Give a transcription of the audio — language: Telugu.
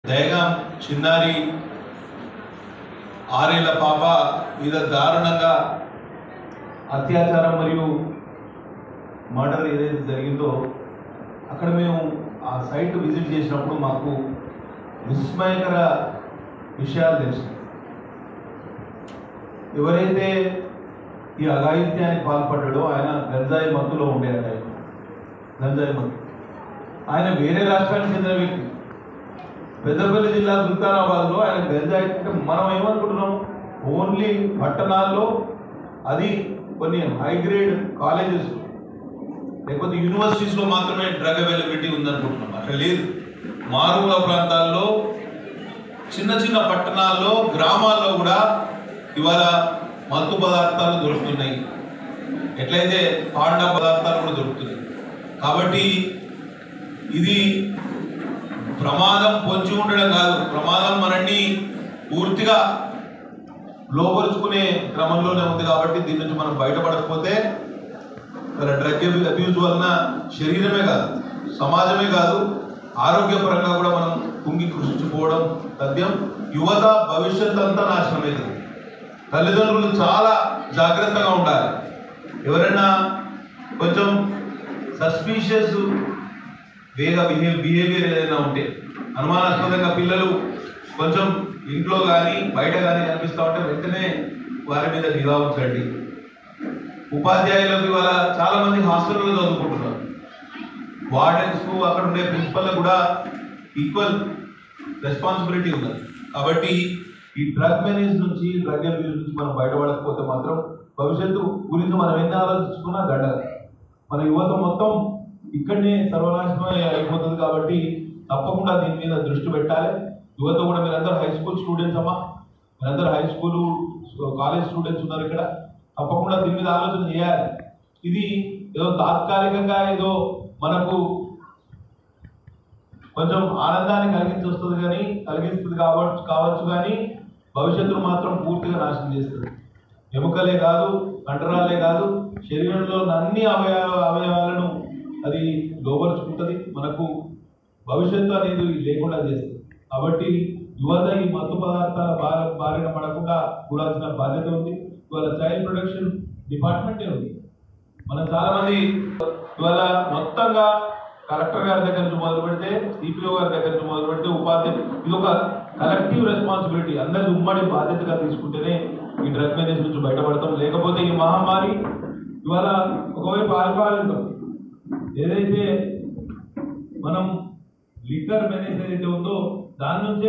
దయగాం చిన్నారి 6 ఏళ్ల పాప మీద దారుణంగా అత్యాచారం మరియు మర్డర్ ఏదైతే జరిగిందో అక్కడ మేము ఆ సైట్ విజిట్ చేసినప్పుడు మాకు విస్మయకర విషయాలు తెలిసింది. ఎవరైతే ఈ అఘాయిత్యానికి పాల్పడ్డాడో ఆయన గంజాయి మత్తులో ఉండేట. గంజాయి మత్తు ఆయన వేరే రాష్ట్రానికి చెందిన వ్యక్తి. పెద్దపల్లి జిల్లా సుల్తానాబాద్లో ఆయన గంజాయి మనం ఏమనుకుంటున్నాం, ఓన్లీ పట్టణాల్లో అది కొన్ని హైగ్రేడ్ కాలేజెస్ లేకపోతే యూనివర్సిటీస్లో మాత్రమే డ్రగ్ అవైలబిలిటీ ఉందనుకుంటున్నాం. అక్కడ లేదు. మారుమూల ప్రాంతాల్లో చిన్న చిన్న పట్టణాల్లో గ్రామాల్లో కూడా ఇవాళ మత్తు పదార్థాలు దొరుకుతున్నాయి. ఎట్లయితే పాండ పదార్థాలు కూడా దొరుకుతున్నాయి. కాబట్టి ఇది ప్రమాదం పొంచి ఉండడం కాదు, ప్రమాదం మనల్ని పూర్తిగా లోపరుచుకునే క్రమంలోనే ఉంది. కాబట్టి దీని నుంచి మనం బయటపడకపోతే డ్రగ్ అబ్యూజ్ వలన శరీరమే కాదు, సమాజమే కాదు, ఆరోగ్యపరంగా కూడా మనం కుంగి కృషించిపోవడం తథ్యం. యువత భవిష్యత్ అంతా నాశనం అవుతుంది. తల్లిదండ్రులు చాలా జాగ్రత్తగా ఉండాలి. ఎవరైనా కొంచెం సస్పీషియస్ బిహేవియర్ ఏదైనా ఉంటే, అనుమానాస్పదంగా పిల్లలు కొంచెం ఇంట్లో కానీ బయట కానీ కనిపిస్తూ ఉంటే వెంటనే వారి మీద నిఘా ఉంచండి. ఉపాధ్యాయులకు ఇవాళ చాలా మంది హాస్టల్లో చదువుకుంటున్నారు. వార్డెన్స్కు అక్కడ ఉండే ప్రిన్సిపల్లకు కూడా ఈక్వల్ రెస్పాన్సిబిలిటీ ఉన్నది. కాబట్టి ఈ డ్రగ్ మేనేజ్ నుంచి, డ్రగ్ అబ్యూజ్ నుంచి మనం బయటపడకపోతే మాత్రం భవిష్యత్తు గురించి మనం ఎన్ని ఆలోచించుకున్నా గడ్డలు. మన యువత మొత్తం ఇక్కడనే సర్వనాశనమే అయిపోతుంది. కాబట్టి తప్పకుండా దీని మీద దృష్టి పెట్టాలి. యువత కూడా మీరందరూ హై స్కూల్ స్టూడెంట్స్ అమ్మా, మీరందరూ హై స్కూలు కాలేజ్ స్టూడెంట్స్ ఉన్నారు ఇక్కడ. తప్పకుండా దీని మీద ఆలోచన చేయాలి. ఇది ఏదో తాత్కాలికంగా ఏదో మనకు కొంచెం ఆనందాన్ని కలిగిస్తుంది కావచ్చు కానీ భవిష్యత్తును మాత్రం పూర్తిగా నాశనం చేస్తుంది. ఎముకలే కాదు, కండరాలే కాదు, శరీరంలో అన్ని అవయవాలను అది లోపరుచుకుంటుంది. మనకు భవిష్యత్తు అనేది లేకుండా చేస్తుంది. కాబట్టి యువత ఈ మత్తు పదార్థాల బారిన పడకుండా చూడాల్సిన బాధ్యత ఉంది. ఇవాళ చైల్డ్ ప్రొటెక్షన్ డిపార్ట్మెంటే ఉంది. మనం చాలా మంది ఇవాళ మొత్తంగా కలెక్టర్ గారి దగ్గర నుంచి మొదలు పెడితే, సిపిఓ గారి దగ్గర నుంచి మొదలు పెడితే, ఉపాధ్యాయులు, ఇది ఒక కలెక్టివ్ రెస్పాన్సిబిలిటీ. అందరి ఉమ్మడి బాధ్యతగా తీసుకుంటేనే ఈ డ్రగ్ మేనేజ్ నుంచి బయటపడతాం. లేకపోతే ఈ మహమ్మారి ఇవాళ ఒకవైపు ఆల్కహాలిజం ఏదైతే మనం లిక్కర్ మేనేజ్ ఏదైతే ఉందో దాని నుంచే